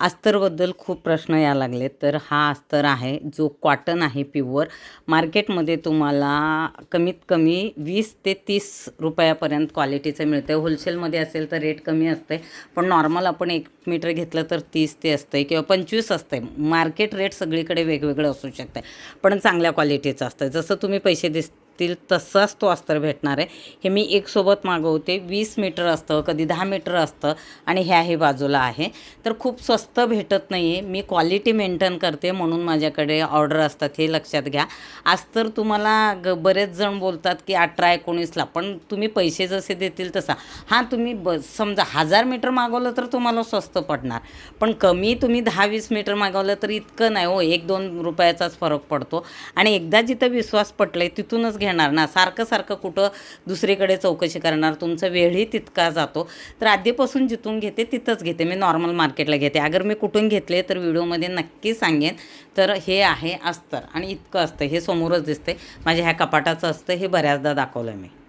अस्तरबद्दल खूप प्रश्न यायला लागले. तर हा अस्तर आहे जो कॉटन आहे प्युअर. मार्केटमध्ये तुम्हाला कमीत कमी 20 ते 30 रुपयापर्यंत क्वालिटीचं मिळतं. होलसेलमध्ये असेल तर रेट कमी असते, पण नॉर्मल आपण 1 मीटर घेतलं तर 30 ते असते किंवा 25 असते. मार्केट रेट सगळीकडे वेगवेगळं असू शकते, पण चांगल्या क्वालिटीचं असतं. जसं तुम्ही पैसे दिसतील तसाच तो अस्तर भेटणार आहे. हे मी एक सोबत मागवते. 20 मीटर असतं, कधी 10 मीटर असतं आणि ह्याही बाजूला आहे. तर खूप स्वस्त भेटत नाही आहे. मी क्वालिटी मेंटेन करते म्हणून माझ्याकडे ऑर्डर असतात, हे लक्षात घ्या. आज तर तुम्हाला बरेच जण बोलतात की 18-19ला, पण तुम्ही पैसे जसे देतील तसा. हां, तुम्ही समजा 1000 मीटर मागवलं तर तुम्हाला स्वस्त पडणार, पण कमी तुम्ही 10-20 मीटर मागवलं तर इतकं नाही हो, 1-2 रुपयाचाच फरक पडतो. आणि एकदा जिथं विश्वास पटलाय तिथूनच घेणार ना. सारखं सारखं कुठं दुसरीकडे चौकशी करणार, तुमचा वेळही तितका जातो. तर आधीपासून जिथून घेते तिथंच घेते. मी नॉर्मल मार्केटला घेते. अगर मी कुठून घेतले तर व्हिडिओमध्ये नक्की सांगेन. तर हे आहे अस्तर आणि इतकं असतं. हे समोरच दिसते माझ्या ह्या कपाटाचं असतं. हे बऱ्याचदा दाखवलं मी.